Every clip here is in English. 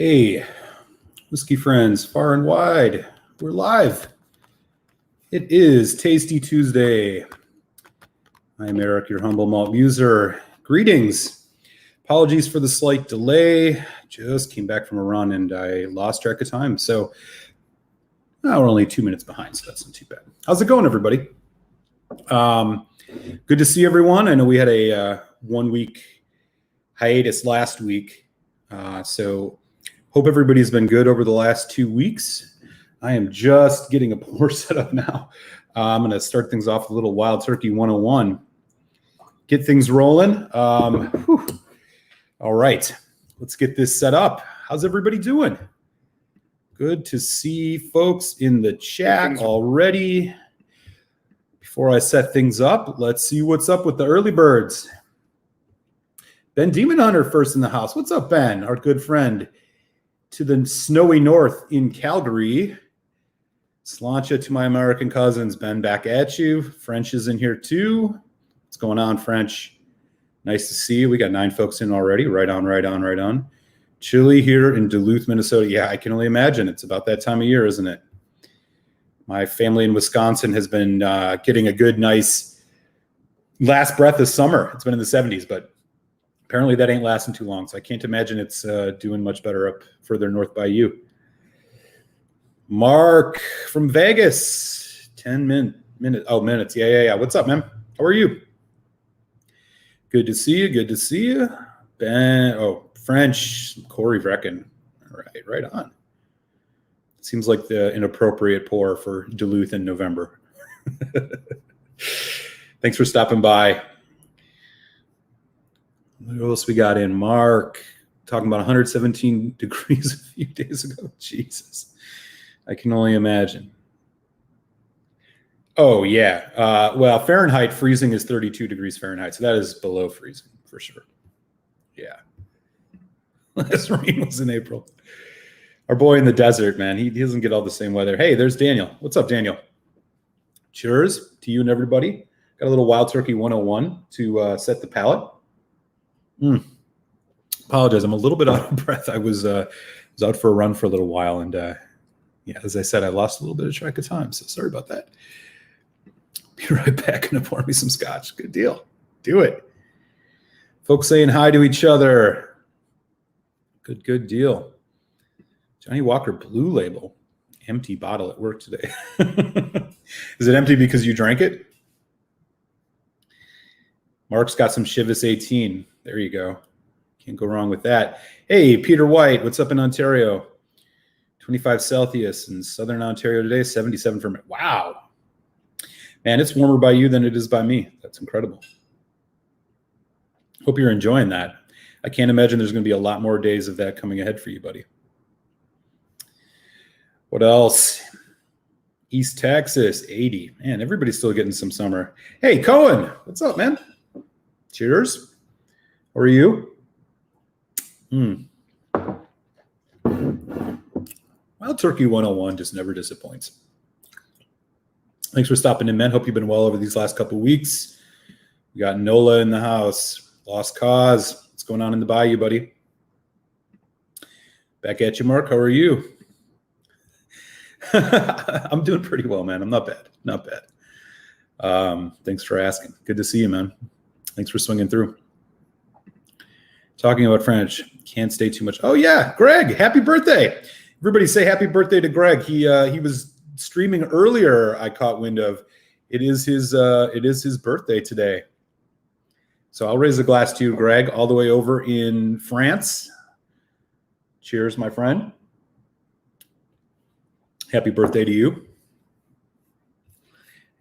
Hey, whiskey friends, far and wide, we're live. It is Tasty Tuesday. I'm Eric, your humble malt user. Greetings. Apologies for the slight delay. Just came back from a run and I lost track of time. So we're only 2 minutes behind, so that's not too bad. How's it going, everybody? Good to see everyone. I know we had a 1 week hiatus last week. So hope everybody's been good over the last 2 weeks. I am just getting a pour set up now. I'm going to start things off with a little Wild Turkey 101. Get things rolling. All right, let's get this set up. How's everybody doing? Good to see folks in the chat already. Before I set things up, let's see what's up with the early birds. Ben Demon Hunter first in the house. What's up, Ben? Our good friend to the snowy north in Calgary. Sláinte to my American cousins. Ben, back at you. French is in here too. What's going on, French? Nice to see you. We got 9 folks in already. Right on, right on, right on. Chilly here in Duluth, Minnesota. Yeah, I can only imagine. It's about that time of year, isn't it? My family in Wisconsin has been getting a good, nice last breath of summer. It's been in the 70s, but apparently that ain't lasting too long. So I can't imagine it's doing much better up further north by you. Mark from Vegas, 10 minutes. Yeah. What's up, man? How are you? Good to see you. Good to see you. Ben, French, Corey Vrecken. All right on. Seems like the inappropriate pour for Duluth in November. Thanks for stopping by. What else we got in? Mark, talking about 117 degrees a few days ago. Jesus. I can only imagine. Oh, yeah. Well, Fahrenheit, freezing is 32 degrees Fahrenheit. So that is below freezing for sure. Yeah. Last rain was in April. Our boy in the desert, man. He doesn't get all the same weather. Hey, there's Daniel. What's up, Daniel? Cheers to you and everybody. Got a little Wild Turkey 101 to set the palate. Apologize. I'm a little bit out of breath. I was out for a run for a little while. And as I said, I lost a little bit of track of time. So sorry about that. Be right back and pour me some scotch. Good deal. Do it. Folks saying hi to each other. Good deal. Johnny Walker Blue Label. Empty bottle at work today. Is it empty because you drank it? Mark's got some Chivas 18. There you go. Can't go wrong with that. Hey, Peter White. What's up in Ontario? 25 Celsius in Southern Ontario today. 77 for me. Wow. Man, it's warmer by you than it is by me. That's incredible. Hope you're enjoying that. I can't imagine there's going to be a lot more days of that coming ahead for you, buddy. What else? East Texas, 80. Man, everybody's still getting some summer. Hey, Cohen. What's up, man? Cheers. How are you? Wild Turkey 101 just never disappoints. Thanks for stopping in, man. Hope you've been well over these last couple of weeks. We got Nola in the house. Lost Cause. What's going on in the bayou, buddy? Back at you, Mark. How are you? I'm doing pretty well, man. I'm not bad. Thanks for asking. Good to see you, man. Thanks for swinging through. Talking about French. Can't stay too much. Oh, yeah. Greg, happy birthday. Everybody say happy birthday to Greg. He was streaming earlier. I caught wind of. It is his birthday today. So I'll raise a glass to you, Greg, all the way over in France. Cheers, my friend. Happy birthday to you.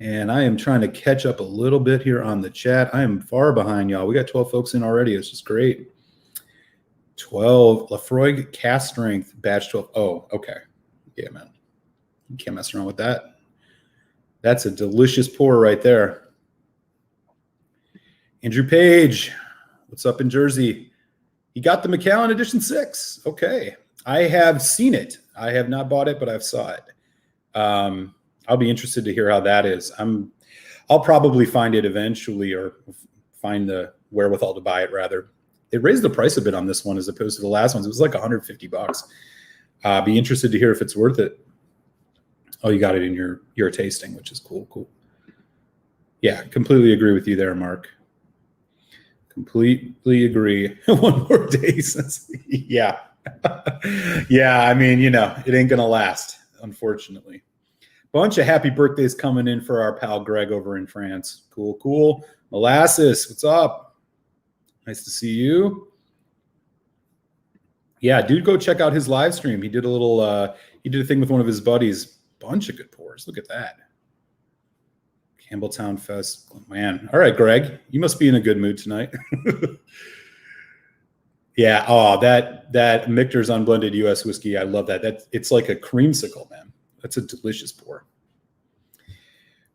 And I am trying to catch up a little bit here on the chat. I am far behind, y'all. We got 12 folks in already. It's just great. 12. Lafroig Cask Strength, batch 12. Oh, okay. Yeah, man. You can't mess around with that. That's a delicious pour right there. Andrew Page. What's up in Jersey? He got the Macallan Edition 6. Okay. I have seen it. I have not bought it, but I've saw it. I'll be interested to hear how that is. I'll probably find it eventually, or find the wherewithal to buy it rather they raised the price a bit on this one as opposed to the last ones. It was like $150. Be interested to hear if it's worth it. Oh, you got it in your tasting, which is cool. Cool. Yeah, completely agree with you there, Mark. Completely agree. One more day since, yeah. Yeah, I mean, it ain't going to last, unfortunately. Bunch of happy birthdays coming in for our pal Greg over in France. Cool, cool. Molasses, what's up? Nice to see you. Yeah, dude, go check out his live stream. He did a thing with one of his buddies. Bunch of good pours. Look at that. Campbelltown Fest. Oh, man. All right, Greg, you must be in a good mood tonight. Yeah. Oh, that Michter's Unblended U.S. whiskey. I love that. It's like a creamsicle, man. That's a delicious pour.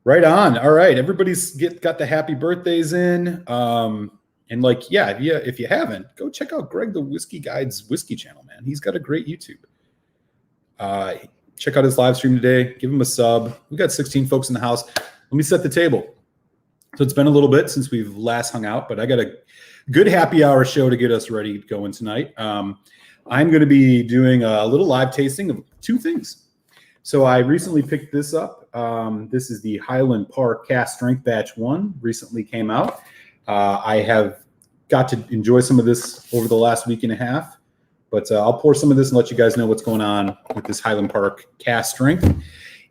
Right on. All right. Everybody's got the happy birthdays in. And if you haven't, go check out Greg the Whiskey Guide's whiskey channel, man. He's got a great YouTube. Check out his live stream today. Give him a sub. We got 16 folks in the house. Let me set the table. So it's been a little bit since we've last hung out, but I got a good happy hour show to get us ready going tonight. I'm going to be doing a little live tasting of two things. So I recently picked this up. This is the Highland Park Cask Strength Batch 1. Recently came out. I have got to enjoy some of this over the last week and a half, but I'll pour some of this and let you guys know what's going on with this Highland Park Cask Strength.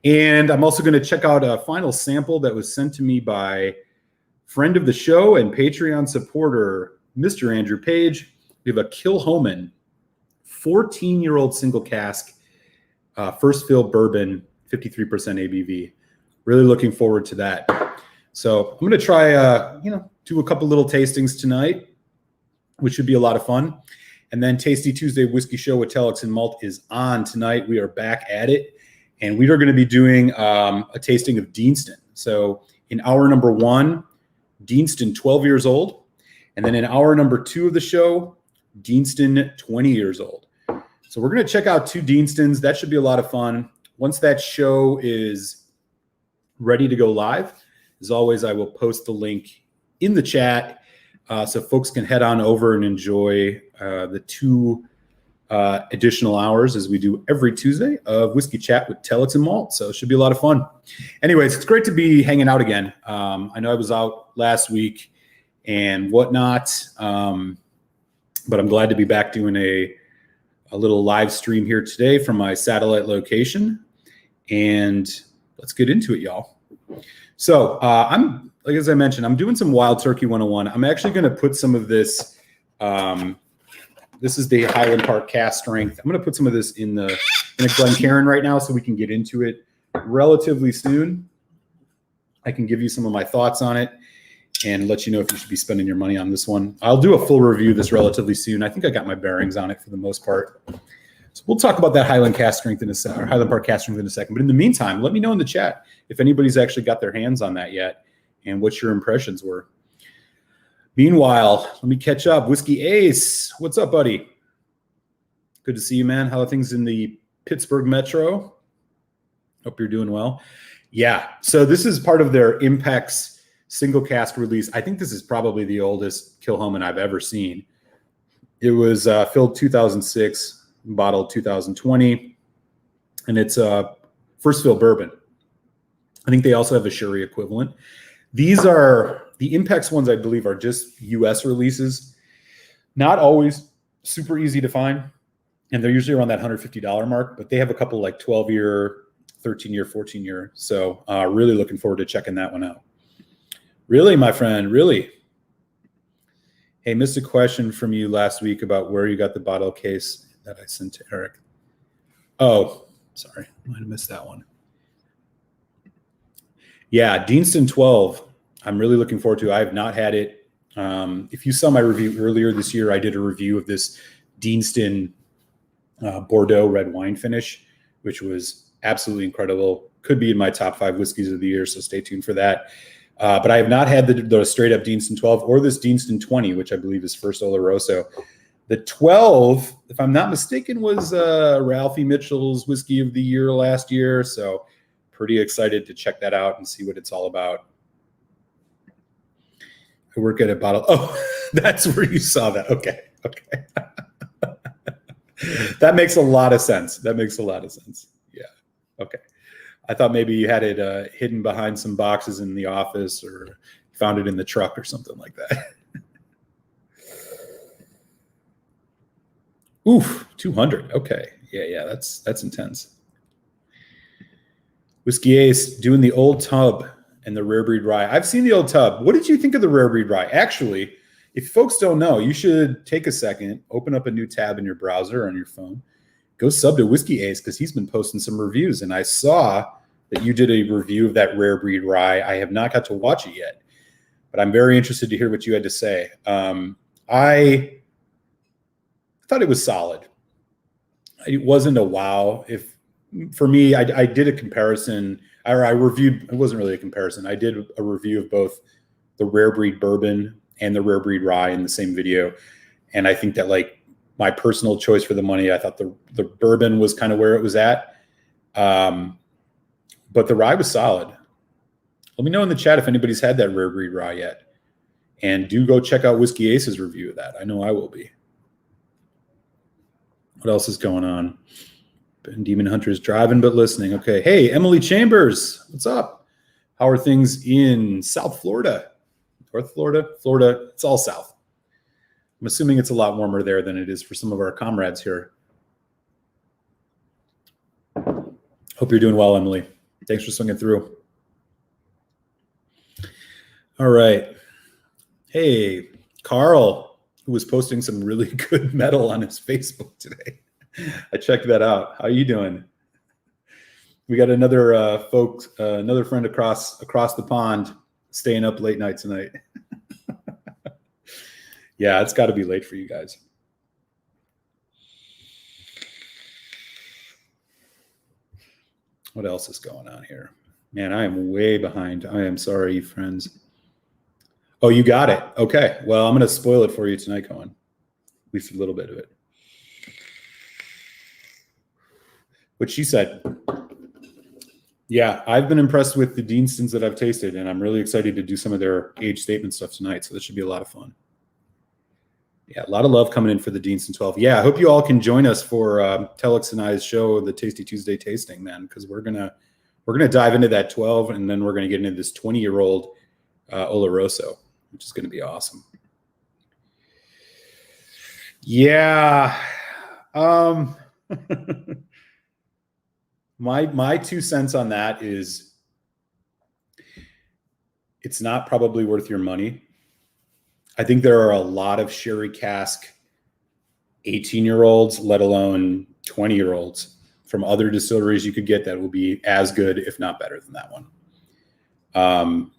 And I'm also going to check out a final sample that was sent to me by friend of the show and Patreon supporter, Mr. Andrew Page. We have a Kilhoman 14-year-old single cask, first fill bourbon, 53% ABV. Really looking forward to that. So I'm going to try, do a couple little tastings tonight, which should be a lot of fun. And then Tasty Tuesday Whiskey Show with Telex Malt is on tonight. We are back at it. And we are going to be doing a tasting of Deanston. So in hour number 1, Deanston 12 years old. And then in hour number 2 of the show, Deanston 20 years old. So we're going to check out 2 Deanstons. That should be a lot of fun. Once that show is ready to go live, as always, I will post the link in the chat so folks can head on over and enjoy the 2 additional hours, as we do every Tuesday, of Whiskey Chat with Telex Malt. So it should be a lot of fun. Anyways, it's great to be hanging out again. I know I was out last week and whatnot, but I'm glad to be back doing a little live stream here today from my satellite location. And let's get into it, y'all. So as I mentioned, I'm doing some Wild Turkey 101. I'm actually going to put some of this. This is the Highland Park Cask Strength. I'm going to put some of this in a Glencairn right now so we can get into it relatively soon. I can give you some of my thoughts on it and let you know if you should be spending your money on this one. I'll do a full review of this relatively soon. I think I got my bearings on it for the most part. So we'll talk about that Highland Cask Strength or Highland Park Cask Strength in a second. But in the meantime, let me know in the chat if anybody's actually got their hands on that yet and what your impressions were. Meanwhile, let me catch up. Whiskey Ace, what's up, buddy? Good to see you, man. How are things in the Pittsburgh Metro? Hope you're doing well. Yeah, so this is part of their Impex single cask release. I think this is probably the oldest Kilhoman I've ever seen. It was filled 2006, bottled 2020, and it's a first fill bourbon. I think they also have a sherry equivalent. These are the Impex ones, I believe, are just U.S. releases. Not always super easy to find, and they're usually around that $150 mark, but they have a couple like 12-year, 13-year, 14-year. So really looking forward to checking that one out. Really, my friend, really. Hey, missed a question from you last week about where you got the bottle case that I sent to Eric. Oh, sorry. Might have missed that one. Yeah, Deanston 12. I'm really looking forward to it. I have not had it. If you saw my review earlier this year, I did a review of this Deanston Bordeaux red wine finish, which was absolutely incredible. Could be in my top 5 whiskeys of the year, so stay tuned for that. But I have not had the straight up Deanston 12 or this Deanston 20, which I believe is First Oloroso. The 12, if I'm not mistaken, was Ralphie Mitchell's whiskey of the year last year. So pretty excited to check that out and see what it's all about. I work at a bottle. Oh, That's where you saw that. Okay. That makes a lot of sense. Yeah. Okay. I thought maybe you had it hidden behind some boxes in the office, or found it in the truck or something like that. Oof, 200. Okay. Yeah, that's intense. Whiskey Ace doing the old tub and the rare breed rye. I've seen the old tub. What did you think of the rare breed rye? Actually, if folks don't know, you should take a second, open up a new tab in your browser or on your phone, go sub to Whiskey Ace, because he's been posting some reviews. And I saw that you did a review of that rare breed rye. I have not got to watch it yet, but I'm very interested to hear what you had to say. I thought it was solid. It wasn't a wow. For me, I did a comparison, or I reviewed, it wasn't really a comparison. I did a review of both the rare breed bourbon and the rare breed rye in the same video. And I think that, like, my personal choice for the money, I thought the bourbon was kind of where it was at. But the rye was solid. Let me know in the chat if anybody's had that rare breed rye yet. And do go check out Whiskey Ace's review of that. I know I will be. What else is going on? Ben Demon Hunter's driving but listening. Okay. Hey, Emily Chambers, what's up? How are things in South Florida? North Florida? Florida, it's all south. I'm assuming it's a lot warmer there than it is for some of our comrades here. Hope you're doing well, Emily. Thanks for swinging through. All right. Hey, Carl, who was posting some really good metal on his Facebook today. I checked that out. How are you doing? We got another another friend across the pond staying up late night tonight. Yeah, it's got to be late for you guys. What else is going on here? Man, I am way behind. I am sorry, friends. Oh, you got it. Okay. Well, I'm going to spoil it for you tonight, Cohen. At least a little bit of it. What she said. Yeah, I've been impressed with the Deanstons that I've tasted, and I'm really excited to do some of their age statement stuff tonight. So this should be a lot of fun. Yeah, a lot of love coming in for the Deanston 12. Yeah, I hope you all can join us for Telex and I's show, the Tasty Tuesday tasting, man, because we're gonna dive into that 12, and then we're gonna get into this 20-year-old Oloroso, which is gonna be awesome. Yeah. My 2 cents on that is it's not probably worth your money. I think there are a lot of sherry cask 18-year-olds, let alone 20-year-olds from other distilleries you could get that will be as good, if not better than that one.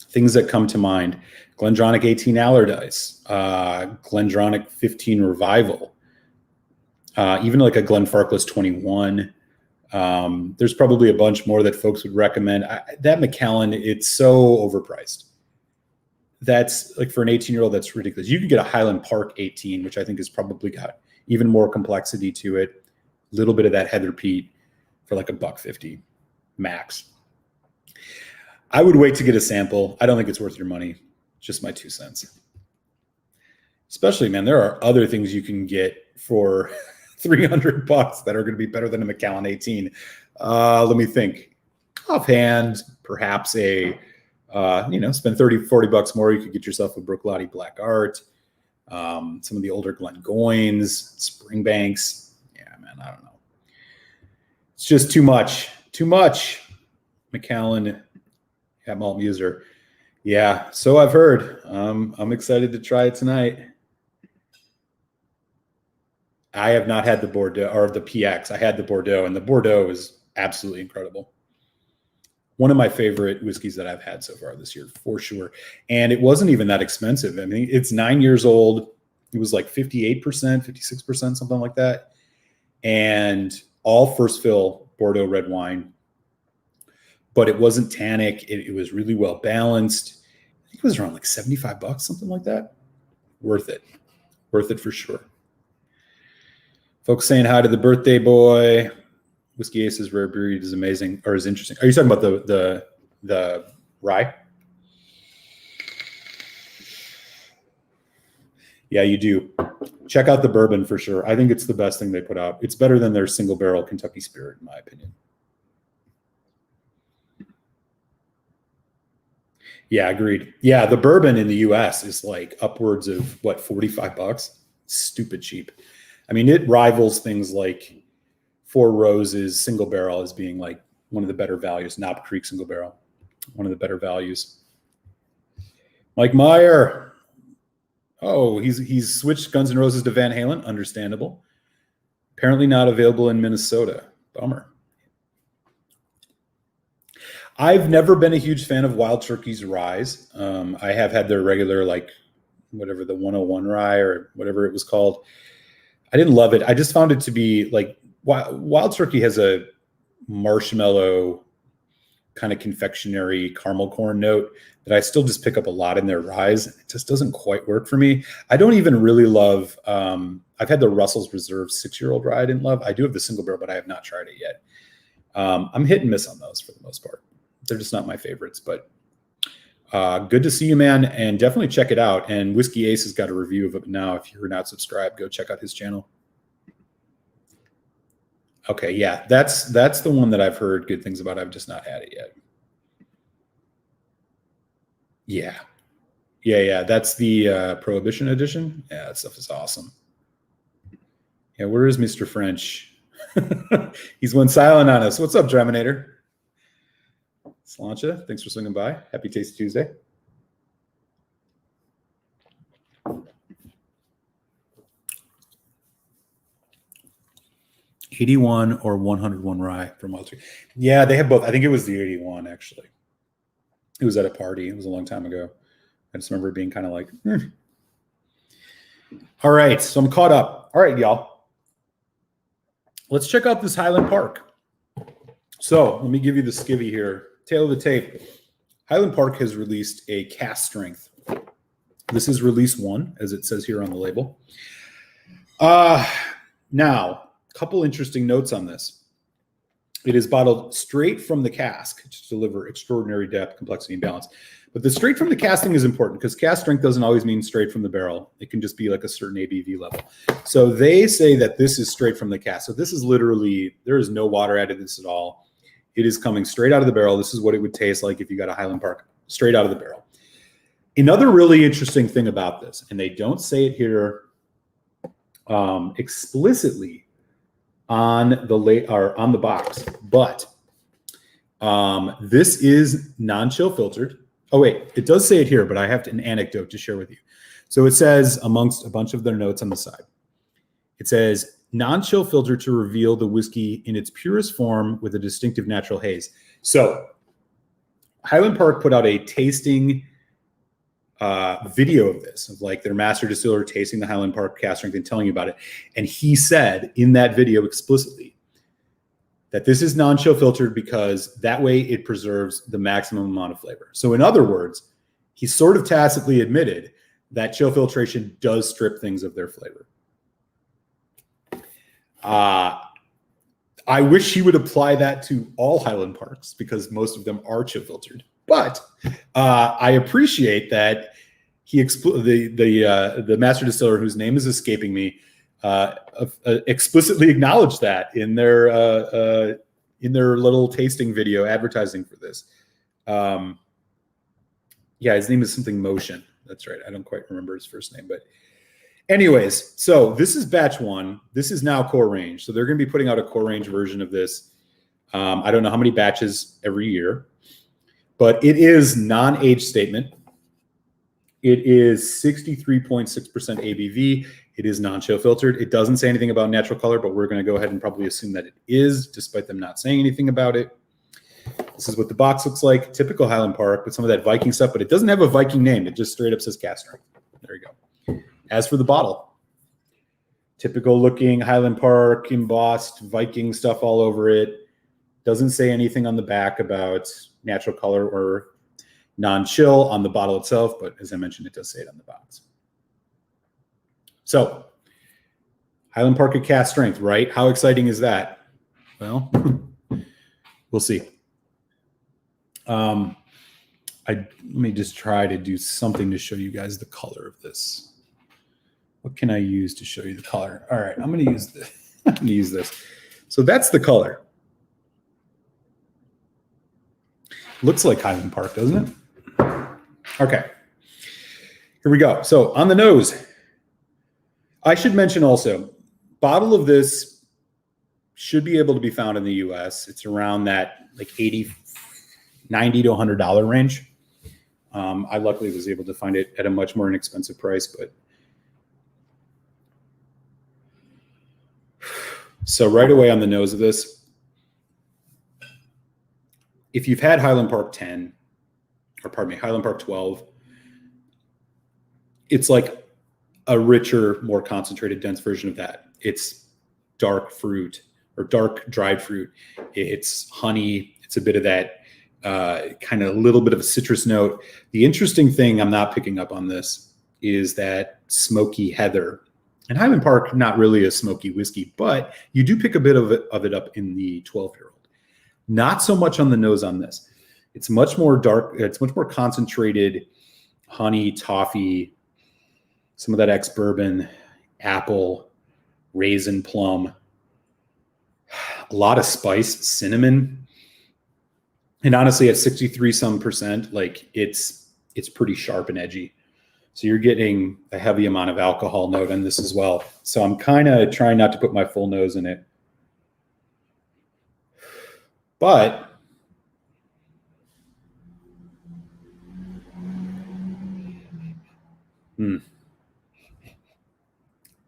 Things that come to mind: Glendronach 18 Allardyce, Glendronach 15 Revival, even like a Glenfarclas 21. There's probably a bunch more that folks would recommend. That Macallan, it's so overpriced. That's like, for an 18-year-old, that's ridiculous. You could get a Highland Park 18, which I think has probably got even more complexity to it. A little bit of that Heather Peat for like $1.50 max. I would wait to get a sample. I don't think it's worth your money. Just my 2 cents. Especially, man, there are other things you can get for $300 that are going to be better than a Macallan 18. Let me think. Offhand, perhaps spend $30-$40 more. You could get yourself a Brooklotti Black Art, some of the older Glengoynes, Springbanks. Yeah, man, I don't know. It's just too much. Macallan at Malt Muser. Yeah, so I've heard. I'm excited to try it tonight. I have not had the Bordeaux or the PX. I had the Bordeaux, and the Bordeaux is absolutely incredible. One of my favorite whiskeys that I've had so far this year, for sure. And it wasn't even that expensive. I mean, it's 9 years old. It was like 58%, 56%, something like that. And all first fill Bordeaux red wine. But it wasn't tannic. It was really well balanced. I think it was around like $75, something like that. Worth it. Worth it for sure. Folks saying hi to the birthday boy. Whiskey Ace's rare breed is amazing, or is interesting. Are you talking about the rye? Yeah, you do. Check out the bourbon for sure. I think it's the best thing they put out. It's better than their single barrel Kentucky Spirit, in my opinion. Yeah, agreed. Yeah, the bourbon in the US is like upwards of what, $45? Stupid cheap. I mean, it rivals things like Four Roses single barrel as being like one of the better values. Knob Creek single barrel, one of the better values. Mike Meyer. Oh, he's switched Guns N' Roses to Van Halen. Understandable. Apparently not available in Minnesota. Bummer. I've never been a huge fan of Wild Turkey's Ryes. I have had their regular, like, whatever, the 101 Rye or whatever it was called. I didn't love it. I just found it to be like, Wild Turkey has a marshmallow kind of confectionery caramel corn note that I still just pick up a lot in their Ryes. It just doesn't quite work for me. I don't even really love, I've had the Russell's Reserve 6-year-old Rye I didn't love. I do have the single barrel, but I have not tried it yet. I'm hit and miss on those for the most part. They're just not my favorites, but good to see you, man. And definitely check it out. And Whiskey Ace has got a review of it now. If you're not subscribed, go check out his channel. Okay, yeah, that's the one that I've heard good things about. I've just not had it yet. Yeah. That's the Prohibition edition. Yeah, that stuff is awesome. Yeah, where is Mr. French? He's went silent on us. What's up, Draminator? Slancha, thanks for swinging by. Happy Tasty Tuesday. '81 or 101 Rye from Wild Turkey. Yeah, they have both. I think it was the 81, actually. It was at a party. It was a long time ago. I just remember it being kind of like, All right, so I'm caught up. All right, y'all. Let's check out this Highland Park. So let me give you the skivvy here. Tail of the tape. Highland Park has released a cask strength. This is release 1, as it says here on the label. Now, a couple interesting notes on this. It is bottled straight from the cask to deliver extraordinary depth, complexity, and balance. But the straight from the cask thing is important because cask strength doesn't always mean straight from the barrel. It can just be like a certain ABV level. So they say that this is straight from the cask. So this is literally, there is no water added to this at all. It is coming straight out of the barrel. This is what it would taste like if you got a Highland Park straight out of the barrel. Another really interesting thing about this, and they don't say it here explicitly on the box, but this is non-chill filtered. Oh wait, it does say it here, but I have an anecdote to share with you. So it says, amongst a bunch of their notes on the side, it says, non-chill filter to reveal the whiskey in its purest form with a distinctive natural haze. So Highland Park put out a tasting video of this, of like their master distiller tasting the Highland Park cask strength and telling you about it. And he said in that video explicitly that this is non-chill filtered because that way it preserves the maximum amount of flavor. So in other words, he sort of tacitly admitted that chill filtration does strip things of their flavor. I wish he would apply that to all Highland Parks because most of them are chill filtered. But I appreciate that he the master distiller, whose name is escaping me, explicitly acknowledged that in their little tasting video advertising for this. Yeah, his name is something Motion. That's right. I don't quite remember his first name, but anyways, so this is batch 1. This is now core range. So they're going to be putting out a core range version of this. I don't know how many batches every year, but it is non-age statement. It is 63.6% ABV. It is non-chill filtered. It doesn't say anything about natural color, but we're going to go ahead and probably assume that it is, despite them not saying anything about it. This is what the box looks like. Typical Highland Park with some of that Viking stuff, but it doesn't have a Viking name. It just straight up says cask strength. There you go. As for the bottle, typical looking Highland Park embossed Viking stuff all over it. Doesn't say anything on the back about natural color or non-chill on the bottle itself, but as I mentioned, it does say it on the box. So Highland Park at cask strength, right? How exciting is that? Well, we'll see. Let me just try to do something to show you guys the color of this. What can I use to show you the color? All right, I'm going to use this. I'm going to use this. So that's the color. Looks like Highland Park, doesn't it? Okay. Here we go. So on the nose, I should mention also, bottle of this should be able to be found in the US. It's around that like $90 to $100 range. I luckily was able to find it at a much more inexpensive price, but so right away on the nose of this, if you've had Highland Park 10, or pardon me, Highland Park 12, it's like a richer, more concentrated, dense version of that. It's dark fruit or dark dried fruit. It's honey. It's a bit of that kind of a little bit of a citrus note. The interesting thing I'm not picking up on this is that smoky heather. And Highland Park, not really a smoky whiskey, but you do pick a bit of it up in the 12-year-old. Not so much on the nose on this. It's much more dark. It's much more concentrated honey, toffee, some of that ex-bourbon, apple, raisin, plum, a lot of spice, cinnamon. And honestly, at 63% like it's pretty sharp and edgy. So you're getting a heavy amount of alcohol note on this as well. So I'm kind of trying not to put my full nose in it. But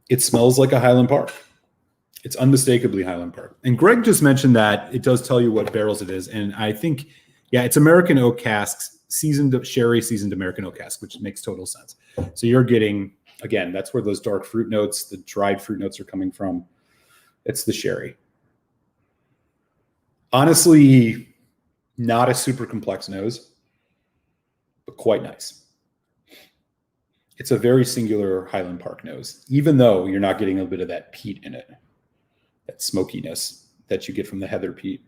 it smells like a Highland Park. It's unmistakably Highland Park. And Greg just mentioned that it does tell you what barrels it is. And I think, yeah, it's American oak casks, seasoned sherry, seasoned American oak cask, which makes total sense. So you're getting, again, that's where those dark fruit notes, the dried fruit notes are coming from. It's the sherry. Honestly, not a super complex nose, but quite nice. It's a very singular Highland Park nose, even though you're not getting a bit of that peat in it, that smokiness that you get from the heather peat.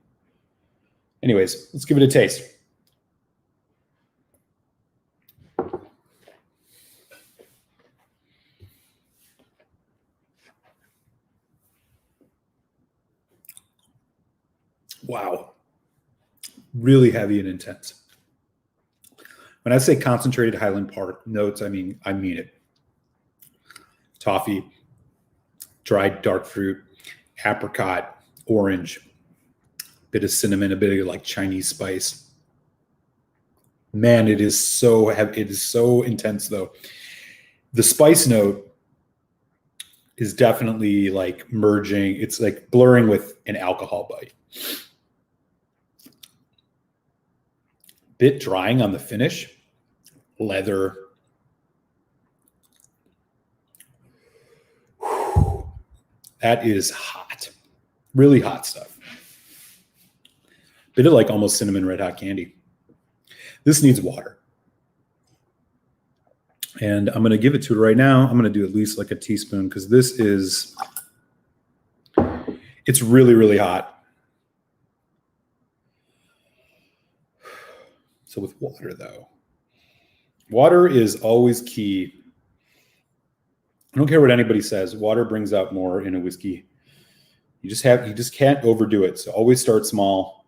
Anyways, let's give it a taste. Wow. Really heavy and intense. When I say concentrated Highland Park notes, I mean it. Toffee, dried dark fruit, apricot, orange, bit of cinnamon, a bit of like Chinese spice. Man, it is so heavy. It is so intense though. The spice note is definitely like merging. It's like blurring with an alcohol bite. Bit drying on the finish, leather. Whew. That is hot, really hot stuff. Bit of like almost cinnamon red hot candy. This needs water. And I'm going to give it to it right now. I'm going to do at least like a teaspoon because this is, it's really, really hot. So with water though, water is always key. I don't care what anybody says. Water brings out more in a whiskey. You just can't overdo it. So always start small,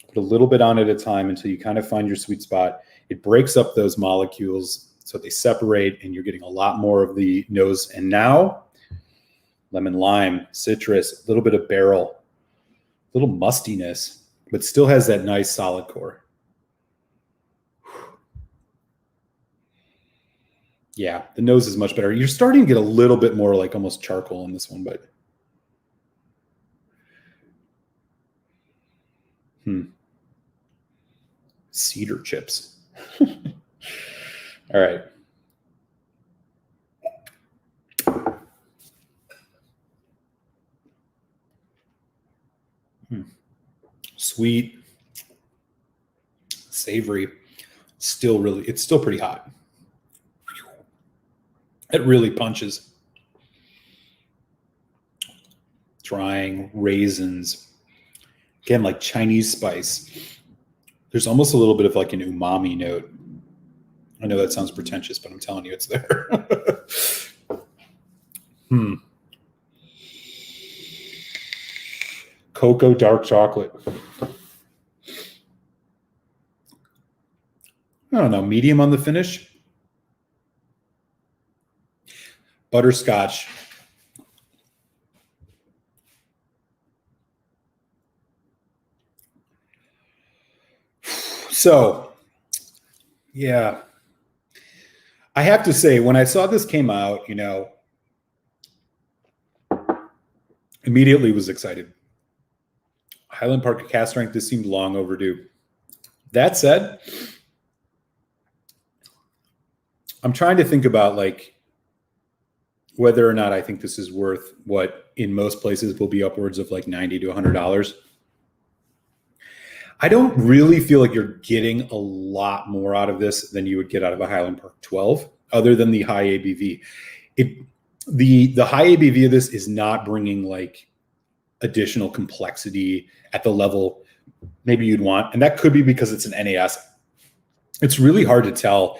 put a little bit on at a time until you kind of find your sweet spot. It breaks up those molecules so they separate and you're getting a lot more of the nose. And now lemon, lime, citrus, a little bit of barrel, a little mustiness, but still has that nice solid core. Yeah, the nose is much better. You're starting to get a little bit more like almost charcoal in this one, but cedar chips. All right. Sweet, savory, it's still pretty hot. It really punches. Drying, raisins. Again, like Chinese spice. There's almost a little bit of like an umami note. I know that sounds pretentious, but I'm telling you it's there. Cocoa dark chocolate. I don't know, medium on the finish. Butterscotch. So, yeah. I have to say, when I saw this came out, immediately was excited. Highland Park Cask Strength, this seemed long overdue. That said, I'm trying to think about whether or not I think this is worth what in most places will be upwards of $90 to $100. I don't really feel like you're getting a lot more out of this than you would get out of a Highland Park 12, other than the high ABV. The high ABV of this is not bringing additional complexity at the level maybe you'd want, and that could be because it's an NAS. It's really hard to tell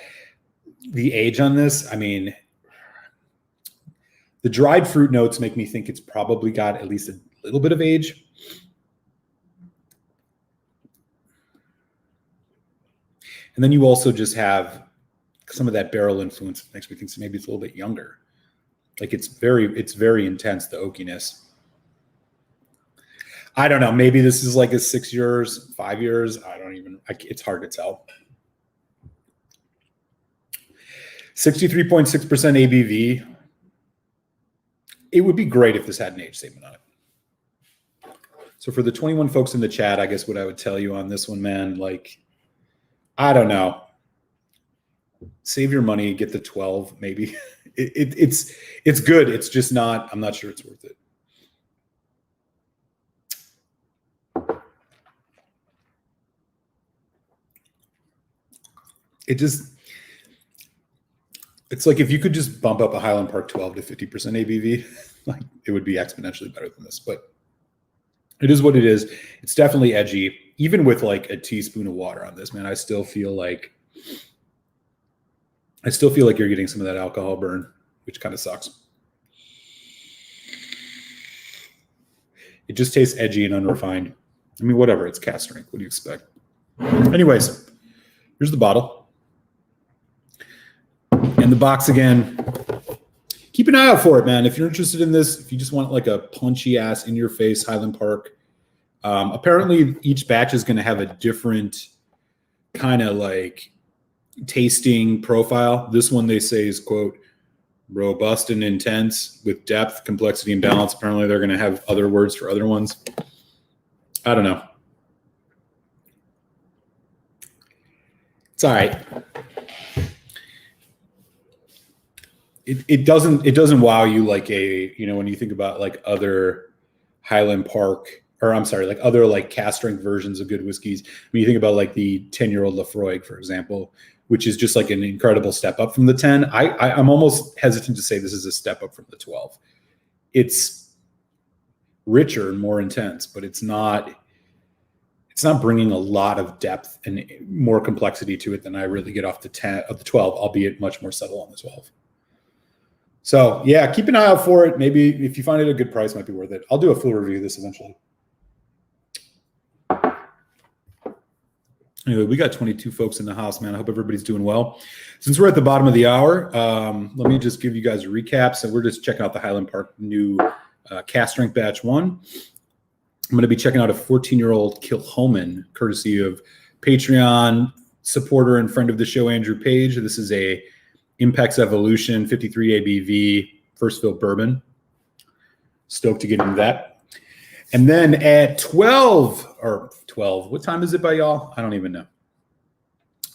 the age on this. I mean, the dried fruit notes make me think it's probably got at least a little bit of age. And then you also just have some of that barrel influence that makes me think maybe it's a little bit younger. It's very intense, the oakiness. I don't know. Maybe this is a 6 years, 5 years. It's hard to tell. 63.6% ABV. It would be great if this had an age statement on it. So for the 21 folks in the chat, I guess what I would tell you on this one, man, I don't know. Save your money, get the 12, maybe. It's good. It's just not, I'm not sure it's worth it. It's like if you could just bump up a Highland Park 12 to 50% ABV, it would be exponentially better than this. But it is what it is. It's definitely edgy. Even with a teaspoon of water on this, man, I still feel like you're getting some of that alcohol burn, which kind of sucks. It just tastes edgy and unrefined. I mean, whatever. It's cask strength. What do you expect? Anyways, here's the bottle. And the box again. Keep an eye out for it, man. If you're interested in this, if you just want a punchy ass in your face Highland Park. Apparently each batch is going to have a different kind of tasting profile. This one they say is, quote, robust and intense with depth, complexity, and balance. Apparently they're going to have other words for other ones. I don't know. It's all right. It doesn't wow you when you think about other Highland Park, or I'm sorry, other cask strength versions of good whiskeys. When you think about the 10-year-old Lafroig, for example, which is just an incredible step up from the 10. I'm almost hesitant to say this is a step up from the 12. It's richer and more intense, but it's not bringing a lot of depth and more complexity to it than I really get off the 12, albeit much more subtle on the 12. So yeah, keep an eye out for it. Maybe if you find it a good price, it might be worth it. I'll do a full review of this eventually. Anyway, we got 22 folks in the house, man. I hope everybody's doing well. Since we're at the bottom of the hour, let me just give you guys a recap. So we're just checking out the Highland Park new cask strength batch 1. I'm going to be checking out a 14-year-old Kilchoman, courtesy of Patreon supporter and friend of the show, Andrew Page. This is a Impex Evolution 53 ABV first fill bourbon. Stoked to get into that. And then at 12, what time is it by y'all? I don't even know.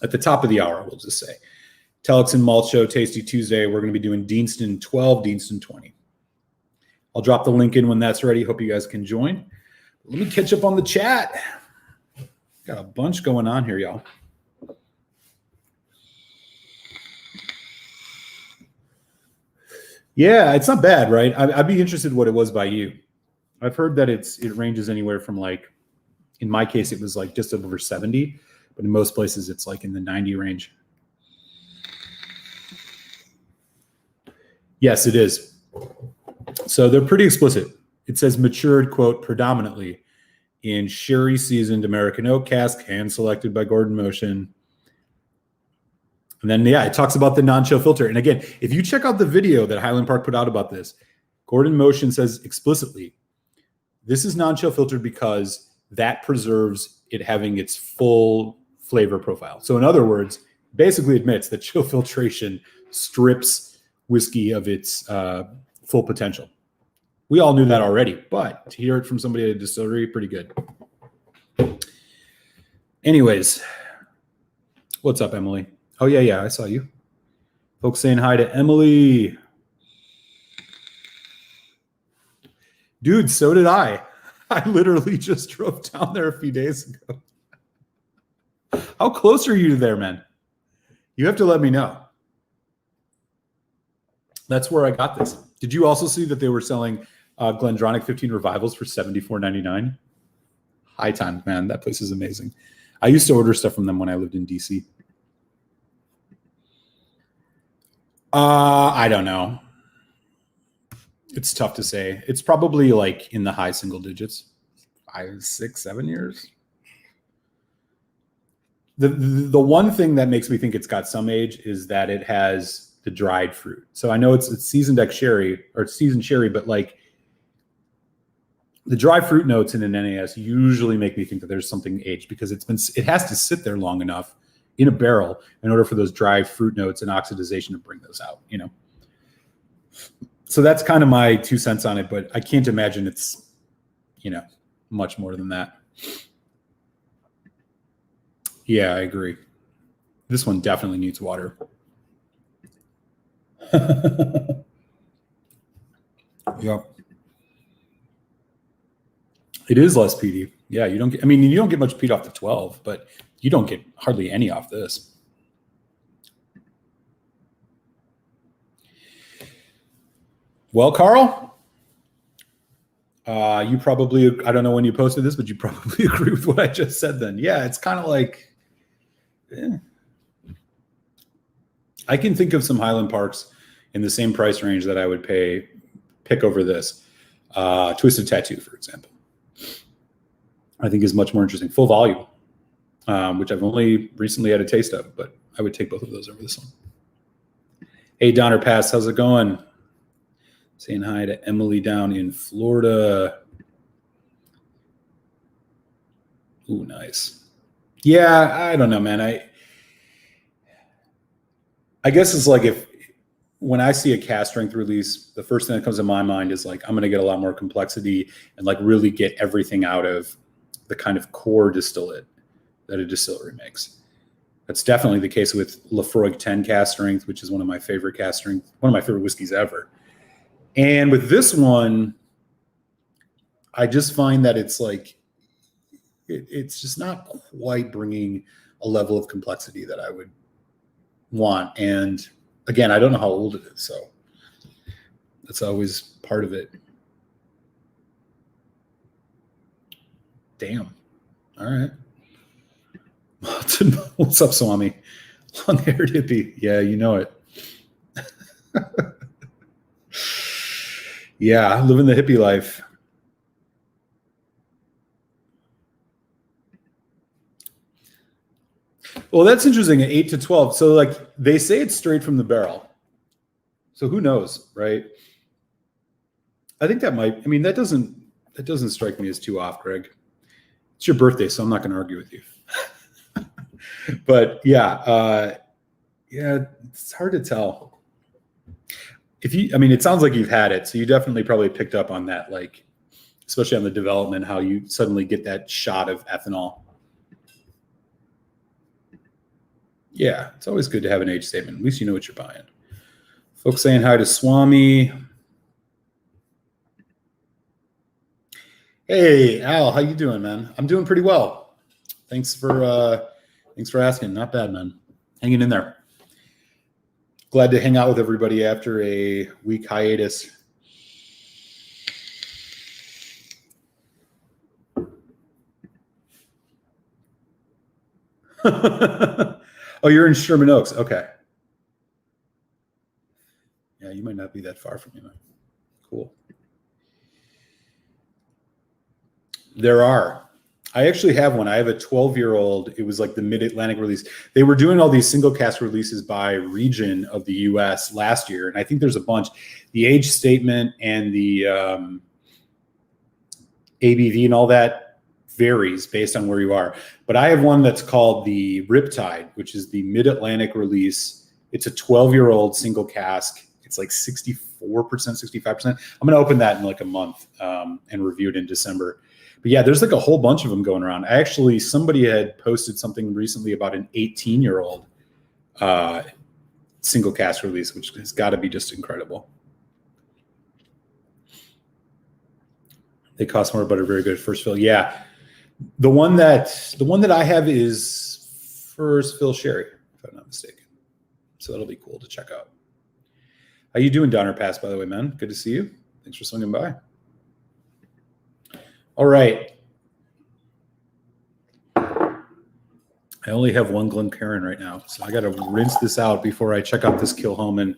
At the top of the hour, we'll just say. Telex Malt Show, Tasty Tuesday. We're going to be doing Deanston 12, Deanston 20. I'll drop the link in when that's ready. Hope you guys can join. Let me catch up on the chat. Got a bunch going on here, y'all. Yeah, it's not bad, right? I'd be interested what it was by you. I've heard that it ranges anywhere from in my case, it was just over 70, but in most places it's in the 90 range. Yes, it is. So they're pretty explicit. It says matured, quote, predominantly in sherry seasoned American oak cask, hand selected by Gordon Motion. And then, yeah, it talks about the non-chill filter. And again, if you check out the video that Highland Park put out about this, Gordon Motion says explicitly, this is non-chill filtered because that preserves it having its full flavor profile. So in other words, basically admits that chill filtration strips whiskey of its full potential. We all knew that already, but to hear it from somebody at a distillery, pretty good. Anyways, what's up, Emily? Oh, yeah, I saw you. Folks saying hi to Emily. Dude, so did I. I literally just drove down there a few days ago. How close are you to there, man? You have to let me know. That's where I got this. Did you also see that they were selling Glendronach 15 Revivals for $74.99? High time, man. That place is amazing. I used to order stuff from them when I lived in DC. I don't know. It's tough to say. It's probably like in the high single digits. 5, 6, 7 years. The one thing that makes me think it's got some age is that it has the dried fruit. So I know it's seasoned ex sherry or it's seasoned sherry, but like the dry fruit notes in an NAS usually make me think that there's something aged because it has to sit there long enough in a barrel in order for those dry fruit notes and oxidization to bring those out, you know? So that's kind of my 2 cents on it, but I can't imagine it's, much more than that. Yeah, I agree. This one definitely needs water. Yep. It is less peaty. Yeah, you don't get much peat off the 12, but you don't get hardly any off this. Well, Carl, you probably, I don't know when you posted this, but you probably agree with what I just said then. Yeah, it's kind of like, I can think of some Highland Parks in the same price range that I would pick over this. Twisted Tattoo, for example, I think is much more interesting. Full volume, which I've only recently had a taste of, but I would take both of those over this one. Hey, Donner Pass, how's it going? Saying hi to Emily down in Florida. Ooh, nice. Yeah, I don't know, man. I guess it's like when I see a cast strength release, the first thing that comes to my mind is like, I'm going to get a lot more complexity and like really get everything out of the kind of core distillate that a distillery makes. That's definitely the case with Lafroig 10 cast strength, which is one of my favorite whiskeys ever. And with this one, I just find that it's like, it's just not quite bringing a level of complexity that I would want. And again, I don't know how old it is, so that's always part of it. Damn. All right. What's up, Swami? Long-haired hippie. Yeah, you know it. Yeah, living the hippie life. Well, that's interesting. At 8 to 12. So like they say it's straight from the barrel. So who knows, right? I think that doesn't strike me as too off, Greg. It's your birthday, so I'm not going to argue with you. But yeah, it's hard to tell. It sounds like you've had it, so you definitely probably picked up on that, like, especially on the development, how you suddenly get that shot of ethanol. Yeah, it's always good to have an age statement. At least you know what you're buying. Folks saying hi to Swami. Hey, Al, how you doing, man? I'm doing pretty well. Thanks for asking. Not bad, man. Hanging in there. Glad to hang out with everybody after a week hiatus. Oh, you're in Sherman Oaks. Okay. Yeah, you might not be that far from me, man. Cool. There are. I actually have one. I have a 12-year-old. It was like the Mid-Atlantic release. They were doing all these single cask releases by region of the U.S. last year, and I think there's a bunch. The age statement and the ABV and all that varies based on where you are. But I have one that's called the Riptide, which is the Mid-Atlantic release. It's a 12-year-old single cask. It's like 64%, 65%. I'm going to open that in like a month and review it in December. But yeah, there's like a whole bunch of them going around. Actually, somebody had posted something recently about an 18-year-old single cask release, which has got to be just incredible. They cost more, but are very good first fill. Yeah, the one that I have is first fill sherry, if I'm not mistaken. So that'll be cool to check out. How you doing, Donner Pass? By the way, man, good to see you. Thanks for swinging by. All right. I only have one Glencairn right now, so I got to rinse this out before I check out this Kilchoman.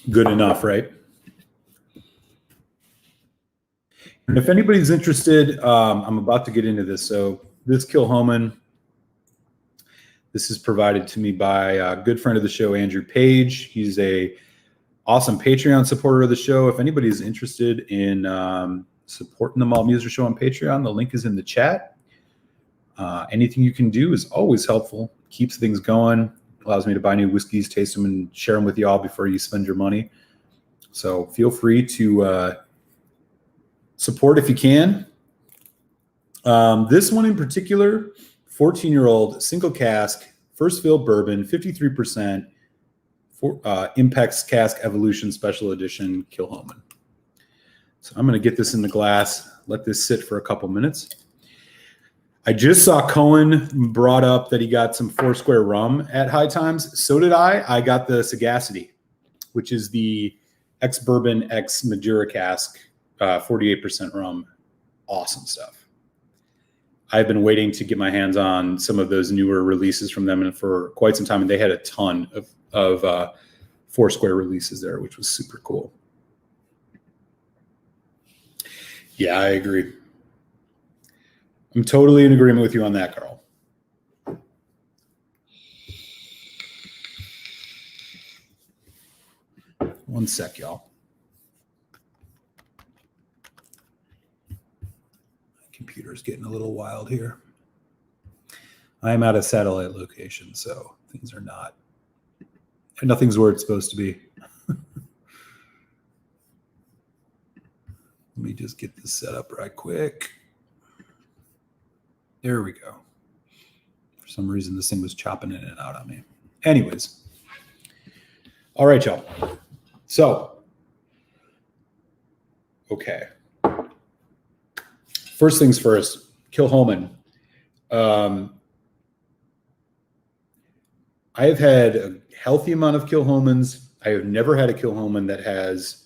Good enough, right? And if anybody's interested, I'm about to get into this. So this Kilchoman, this is provided to me by a good friend of the show, Andrew Page. He's a awesome Patreon supporter of the show. If anybody's interested in supporting the Malt Music Show on Patreon, the link is in the chat. Anything you can do is always helpful. Keeps things going. Allows me to buy new whiskeys, taste them, and share them with you all before you spend your money. So feel free to support if you can. This one in particular, 14-year-old single cask, first fill bourbon, 53%, Impex Cask Evolution Special Edition Kilchoman. So I'm going to get this in the glass, let this sit for a couple minutes. I just saw Cohen brought up that he got some Foursquare rum at High Times. So did I. I got the Sagacity, which is the ex-bourbon, ex-Madeira cask, 48% rum. Awesome stuff. I've been waiting to get my hands on some of those newer releases from them and for quite some time, and they had a ton of Foursquare releases there, which was super cool. Yeah, I agree. I'm totally in agreement with you on that, Carl. One sec, y'all. My computer's getting a little wild here. I am at a satellite location, so things are nothing's where it's supposed to be. Let me just get this set up right quick. There we go. For some reason, this thing was chopping in and out on me. Anyways. All right, y'all. So, okay. First things first, Kilchoman. I have had a healthy amount of Kilchomans. I have never had a Kilchoman that has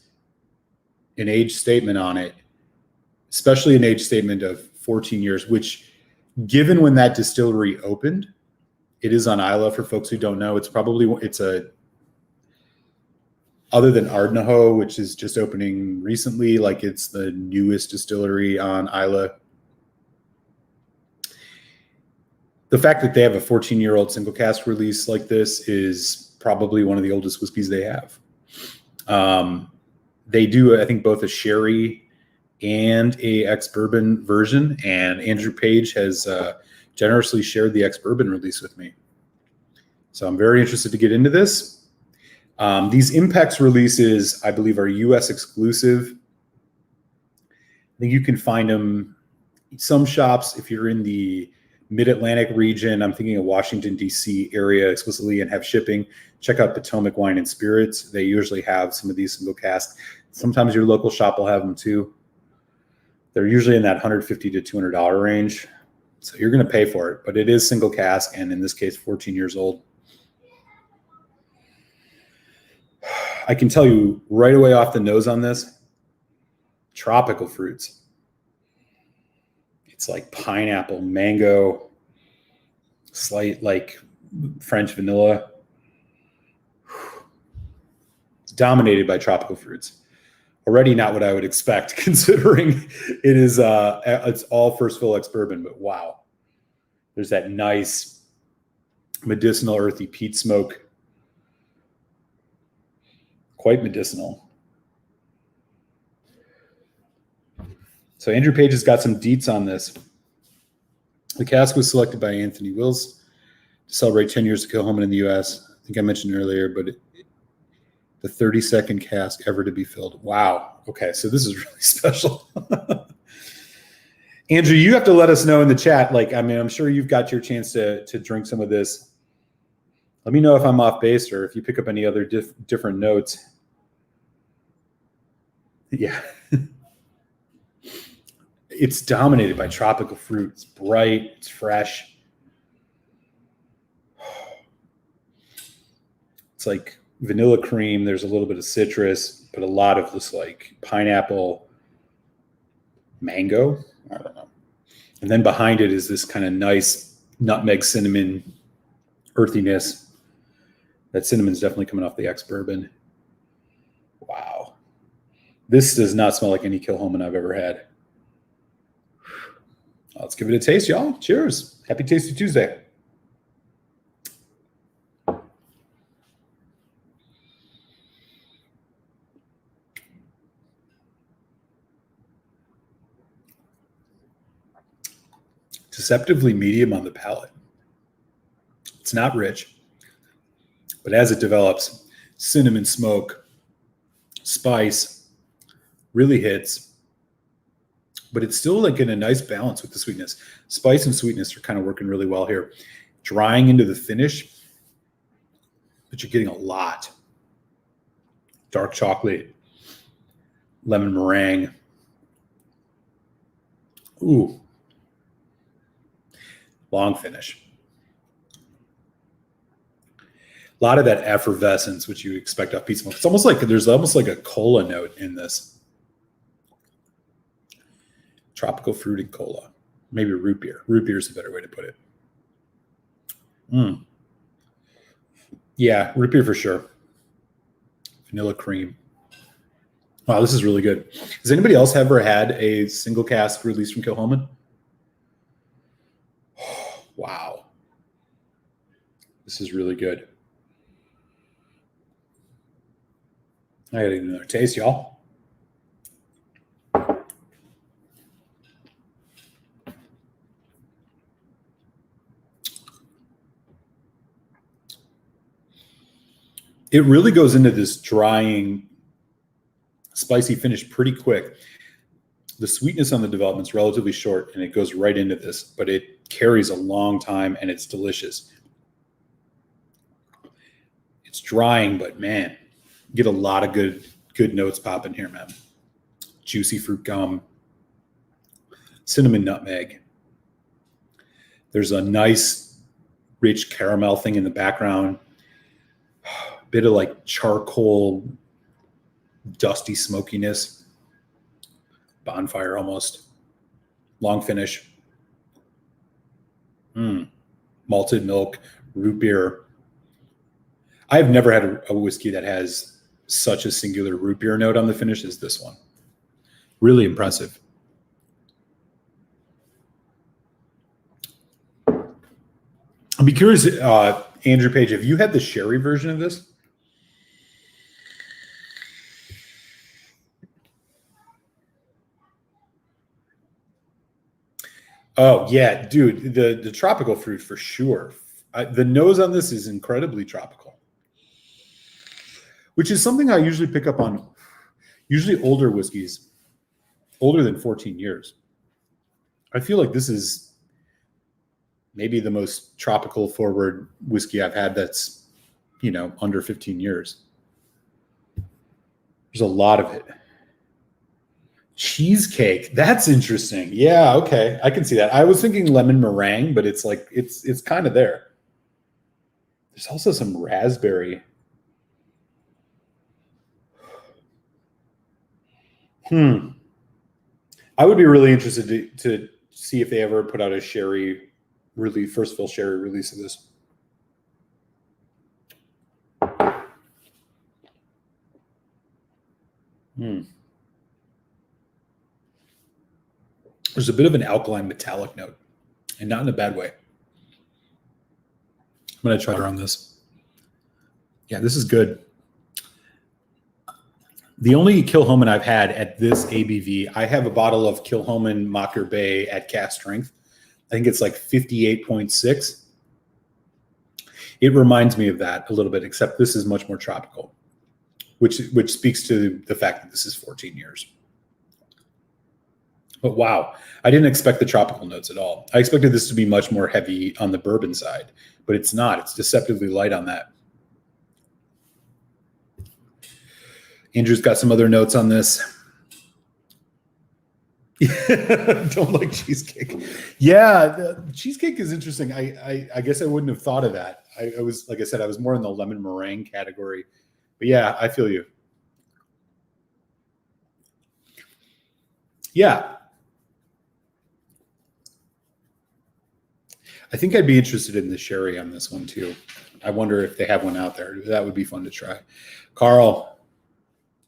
an age statement on it, especially an age statement of 14 years, which, given when that distillery opened, it is on Isla. For folks who don't know, it's other than Ardnahoe, which is just opening recently, like it's the newest distillery on Isla. The fact that they have a 14-year-old single cask release like this is probably one of the oldest whiskeys they have. They do, I think, both a sherry and a ex-bourbon version, and Andrew Page has generously shared the ex-bourbon release with me. So I'm very interested to get into this. These Impex releases, I believe, are US exclusive. I think you can find them in some shops if you're in the Mid-Atlantic region. I'm thinking of Washington, D.C. area explicitly and have shipping. Check out Potomac Wine and Spirits. They usually have some of these single casks. Sometimes your local shop will have them too. They're usually in that $150 to $200 range. So you're going to pay for it, but it is single cask, and in this case, 14 years old. I can tell you right away off the nose on this, tropical fruits. It's like pineapple, mango, slight like French vanilla. dominated by tropical fruits. Already not what I would expect, considering it is it's all first fill ex-bourbon, but wow. There's that nice medicinal, earthy peat smoke. Quite medicinal. So Andrew Page has got some deets on this. The cask was selected by Anthony Wills to celebrate 10 years of Kilhoman in the U.S. I think I mentioned earlier, but the 32nd cask ever to be filled. Wow. Okay, so this is really special. Andrew, you have to let us know in the chat. Like, I mean, I'm sure you've got your chance to drink some of this. Let me know if I'm off base or if you pick up any other different notes. Yeah. It's dominated by tropical fruit. It's bright. It's fresh. It's like vanilla cream. There's a little bit of citrus, but a lot of this like pineapple, mango. I don't know. And then behind it is this kind of nice nutmeg cinnamon earthiness. That cinnamon's definitely coming off the ex-bourbon. Wow. This does not smell like any Kilhoman I've ever had. Let's give it a taste, y'all. Cheers. Happy Tasty Tuesday. Deceptively medium on the palate. It's not rich, but as it develops, cinnamon smoke, spice really hits. But it's still like in a nice balance with the sweetness. Spice and sweetness are kind of working really well here. Drying into the finish, but you're getting a lot. Dark chocolate, lemon meringue. Ooh. Long finish. A lot of that effervescence, which you expect off peat smoke. It's almost like there's almost like a cola note in this. Tropical fruited cola. Maybe root beer. Root beer is a better way to put it. Yeah, root beer for sure. Vanilla cream. Wow, this is really good. Has anybody else ever had a single cask release from Kilhoman? Oh, wow. This is really good. I gotta get another taste, y'all. It really goes into this drying, spicy finish pretty quick. The sweetness on the development is relatively short, and it goes right into this, but it carries a long time, and it's delicious. It's drying, but man, you get a lot of good notes popping here, man. Juicy fruit gum, cinnamon nutmeg. There's a nice, rich caramel thing in the background. Bit of like charcoal, dusty smokiness. Bonfire almost. Long finish. Malted milk, root beer. I've never had a whiskey that has such a singular root beer note on the finish as this one. Really impressive. I'd be curious, Andrew Page, have you had the sherry version of this? Oh, yeah, dude, the tropical fruit for sure. The nose on this is incredibly tropical, which is something I usually pick up on, usually older whiskeys, older than 14 years. I feel like this is maybe the most tropical forward whiskey I've had that's, under 15 years. There's a lot of it. Cheesecake. That's interesting. Yeah, okay. I can see that. I was thinking lemon meringue, but it's like it's kind of there. There's also some raspberry. I would be really interested to see if they ever put out a sherry release, first fill sherry release of this. There's a bit of an alkaline metallic note, and not in a bad way. I'm going to try to run this. Yeah, this is good. The only Kilchoman I've had at this ABV, I have a bottle of Kilchoman Mocker Bay at Cask strength. I think it's like 58.6. It reminds me of that a little bit, except this is much more tropical, which speaks to the fact that this is 14 years. But wow, I didn't expect the tropical notes at all. I expected this to be much more heavy on the bourbon side, but it's not. It's deceptively light on that. Andrew's got some other notes on this. Don't like cheesecake. Yeah, the cheesecake is interesting. I guess I wouldn't have thought of that. I was, like I said, I was more in the lemon meringue category. But yeah, I feel you. Yeah. I think I'd be interested in the sherry on this one too. I wonder if they have one out there. That would be fun to try. Carl.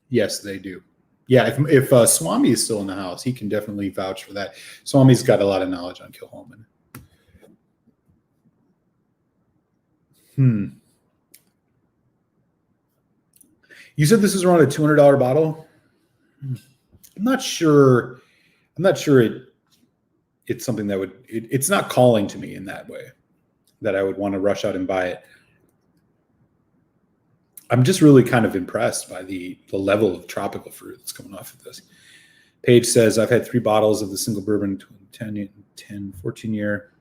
Yes, they do. Yeah, if Swami is still in the house, he can definitely vouch for that. Swami's got a lot of knowledge on Kilchoman. You said this is around a $200 bottle? I'm not sure. I'm not sure it's something that would, it's not calling to me in that way that I would want to rush out and buy it. I'm just really kind of impressed by the level of tropical fruit that's coming off of this. Paige says, I've had 3 bottles of the single bourbon 14 year.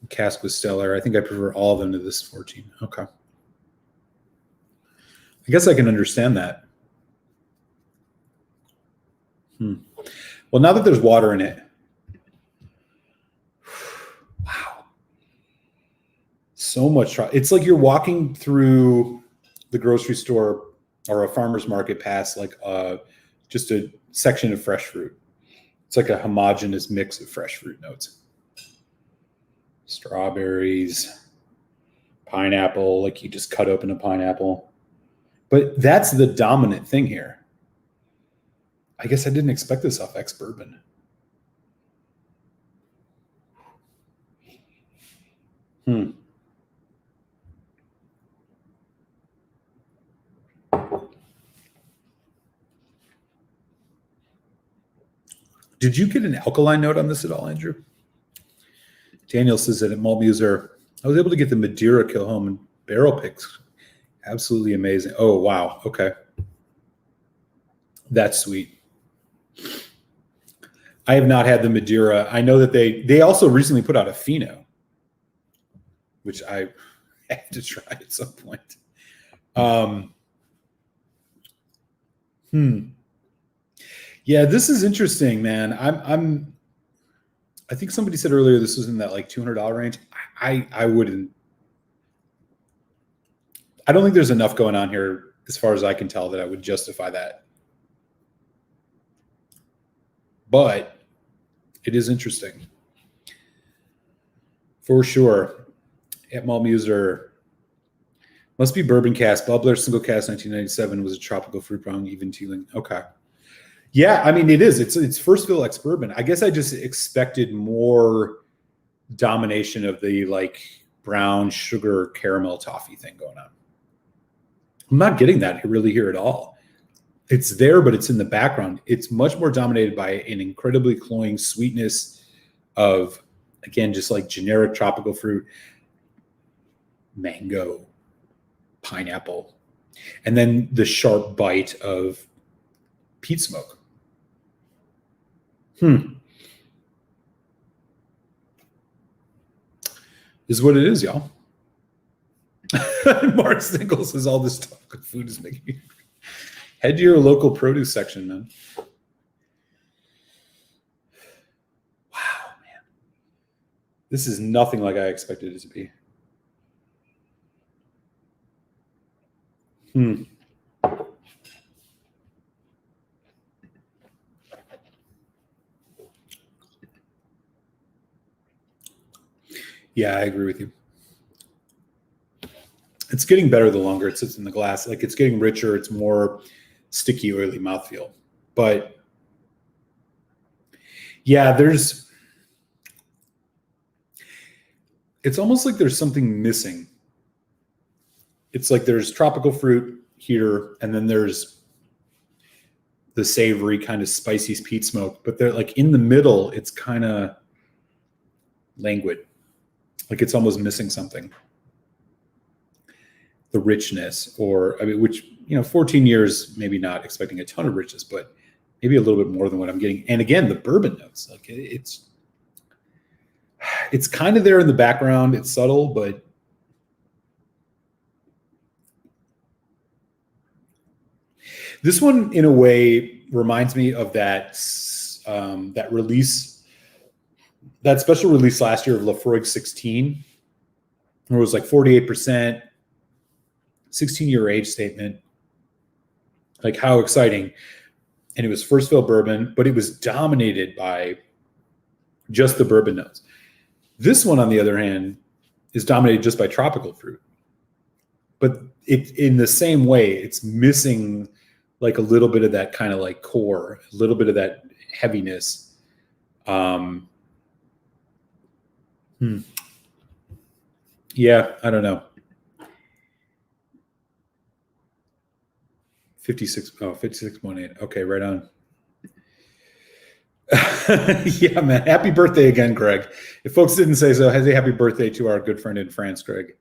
Cask was stellar. I think I prefer all of them to this 14. Okay. I guess I can understand that. Well, now that there's water in it, wow. So much. It's like you're walking through the grocery store or a farmer's market past like just a section of fresh fruit. It's like a homogeneous mix of fresh fruit notes. Strawberries, pineapple, like you just cut open a pineapple. But that's the dominant thing here. I guess I didn't expect this off ex-bourbon. Did you get an alkaline note on this at all, Andrew? Daniel says that at Malt Muser, I was able to get the Madeira Kilchoman barrel picks. Absolutely amazing. Oh, wow. Okay. That's sweet. I have not had the Madeira. I know that they also recently put out a Fino, which I have to try at some point. Yeah, this is interesting, man. I think somebody said earlier this was in that like $200 range. I wouldn't. I don't think there's enough going on here, as far as I can tell, that I would justify that. But it is interesting. For sure. At Malt Muser, must be bourbon cask. Bubbler single cask 1997 was a tropical fruit prong, even tealing. Okay. Yeah, I mean, it is. It's first fill ex-bourbon. I guess I just expected more domination of the like brown sugar caramel toffee thing going on. I'm not getting that really here at all. It's there, but it's in the background. It's much more dominated by an incredibly cloying sweetness of, again, just like generic tropical fruit, mango, pineapple, and then the sharp bite of peat smoke. This is what it is, y'all. Mark Stinkle says all this talk of food is making me hungry. Head to your local produce section, man. Wow, man. This is nothing like I expected it to be. Yeah, I agree with you. It's getting better the longer it sits in the glass. Like, it's getting richer. It's more sticky, oily mouthfeel. But yeah, it's almost like there's something missing. It's like there's tropical fruit here, and then there's the savory kind of spicy peat smoke, but they're like in the middle, it's kind of languid. Like it's almost missing something. The richness, or I mean, which, 14 years, maybe not expecting a ton of richness, but maybe a little bit more than what I'm getting. And again, the bourbon notes, like it's kind of there in the background. It's subtle, but this one, in a way, reminds me of that release, that special release last year of Lafroig 16, where it was like 48%, 16-year age statement. Like, how exciting. And it was first fill bourbon, but it was dominated by just the bourbon notes. This one, on the other hand, is dominated just by tropical fruit. But in the same way, it's missing like a little bit of that kind of like core, a little bit of that heaviness. Yeah, I don't know. 56.8. Okay, right on. Yeah, man. Happy birthday again, Greg. If folks didn't say so, happy birthday to our good friend in France, Greg.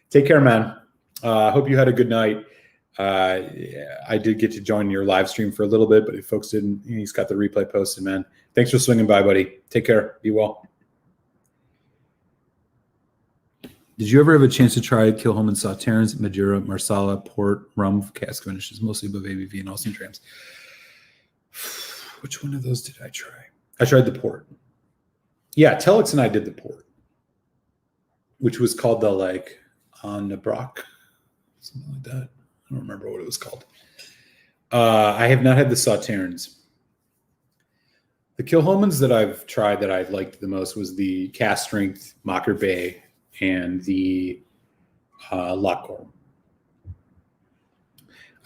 Take care, man. Hope you had a good night. I did get to join your live stream for a little bit, but if folks didn't, he's got the replay posted, man. Thanks for swinging by, buddy. Take care. Be well. Did you ever have a chance to try Kilchoman Sauternes, Madeira, Marsala, Port, Rum, Cask finishes, mostly above ABV and Austin Trams? Which one of those did I try? I tried the Port. Yeah, Telex and I did the Port, which was called the like on the Brock, something like that. I don't remember what it was called. I have not had the Sauternes. The Kilchomans that I've tried that I liked the most was the Cask Strength Mocker Bay and the Lacor.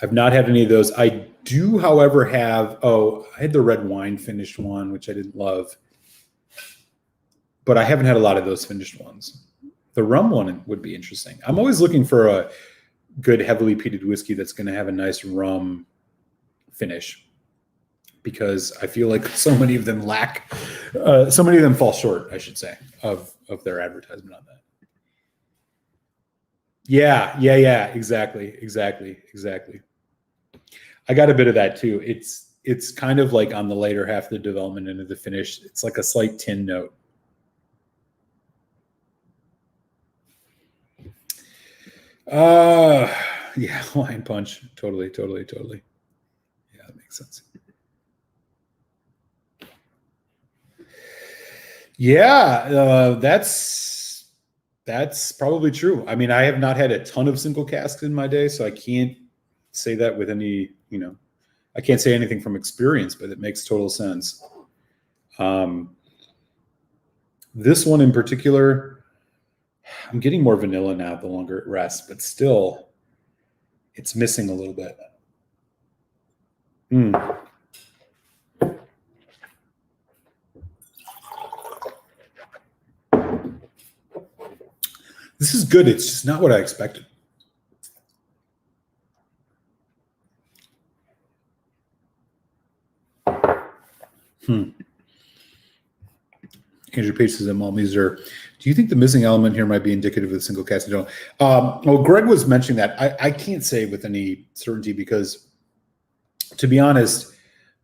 I've not had any of those. I do, however, have, I had the red wine finished one, which I didn't love. But I haven't had a lot of those finished ones. The rum one would be interesting. I'm always looking for a good heavily peated whiskey that's going to have a nice rum finish, because I feel like so many of them fall short, I should say, of their advertisement on that. Yeah, exactly. I got a bit of that too. It's kind of like on the later half of the development into the finish. It's like a slight tin note. Yeah, Hawaiian punch. Totally. Yeah, that makes sense. Yeah, that's probably true. I mean, I have not had a ton of single casks in my day, so I can't say that with any, I can't say anything from experience, but it makes total sense. This one in particular, I'm getting more vanilla now the longer it rests, but still it's missing a little bit. This is good. It's just not what I expected. Andrew Page says that Maltese. Do you think the missing element here might be indicative of the single cask? Well, Greg was mentioning that. I can't say with any certainty because, to be honest,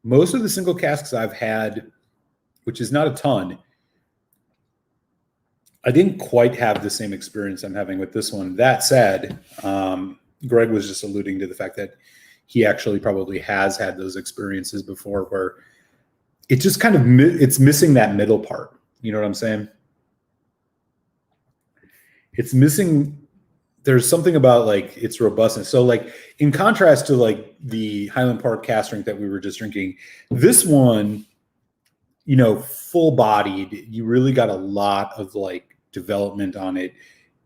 most of the single casks I've had, which is not a ton, I didn't quite have the same experience I'm having with this one. That said, Greg was just alluding to the fact that he actually probably has had those experiences before where it just kind of, it's missing that middle part. You know what I'm saying? It's missing, there's something about like its robustness. So like in contrast to like the Highland Park cask strength that we were just drinking, this one, full bodied, you really got a lot of like development on it.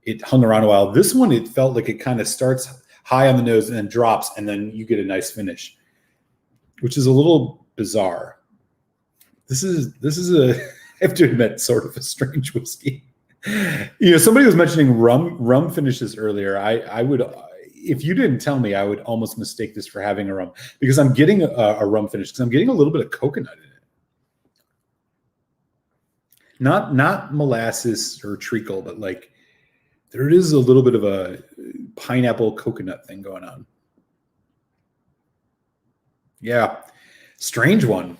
It hung around a while. This one, it felt like it kind of starts, high on the nose and then drops, and then you get a nice finish, which is a little bizarre. This is a, I have to admit, sort of a strange whiskey. Somebody was mentioning rum finishes earlier. I would, if you didn't tell me, I would almost mistake this for having a rum, because I'm getting a rum finish because I'm getting a little bit of coconut in it. Not molasses or treacle, but like there is a little bit of a pineapple coconut thing going on. Yeah, strange one.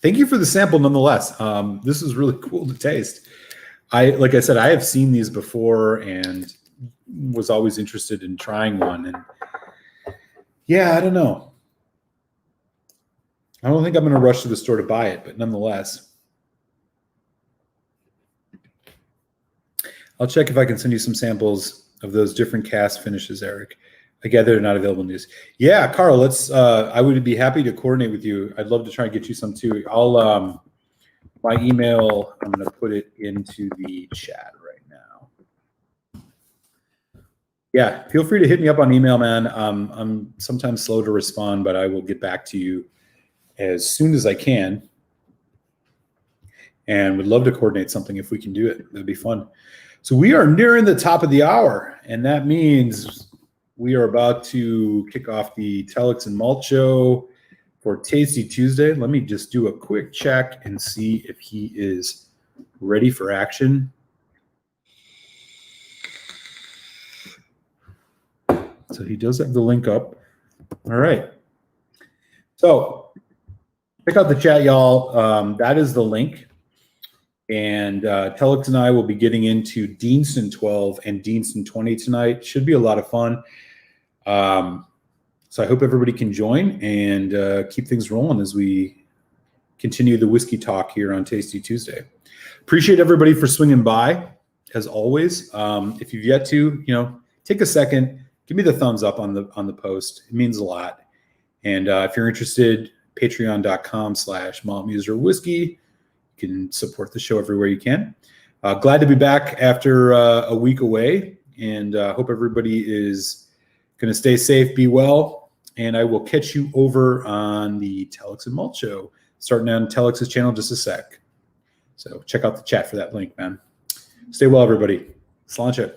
Thank you for the sample nonetheless. This is really cool to taste. Like I said, I have seen these before and was always interested in trying one. And yeah, I don't know. I don't think I'm going to rush to the store to buy it, but nonetheless. I'll check if I can send you some samples of those different cask finishes, Eric. I gather they're not available in news. Yeah, Carl, let's. I would be happy to coordinate with you. I'd love to try and get you some too. I'll. My email, I'm going to put it into the chat right now. Yeah, feel free to hit me up on email, man. I'm sometimes slow to respond, but I will get back to you as soon as I can. And would love to coordinate something if we can do it. That'd be fun. So we are nearing the top of the hour, and that means we are about to kick off the Telex and Malt Show for Tasty Tuesday. Let me just do a quick check and see if he is ready for action. So he does have the link up. All right. So check out the chat, y'all. That is the link. And Telex and I will be getting into Deanston 12 and Deanston 20 tonight. Should be a lot of fun. So I hope everybody can join and keep things rolling as we continue the whiskey talk here on Tasty Tuesday. Appreciate everybody for swinging by, as always. If you've yet to, take a second, give me the thumbs up on the post. It means a lot. And if you're interested, patreon.com/maltmuserwhiskey. You can support the show everywhere you can. Glad to be back after a week away, and hope everybody is going to stay safe, be well, and I will catch you over on the Telex and Malt Show, starting on Telex's channel in just a sec. So check out the chat for that link, man. Stay well, everybody. Sláinte.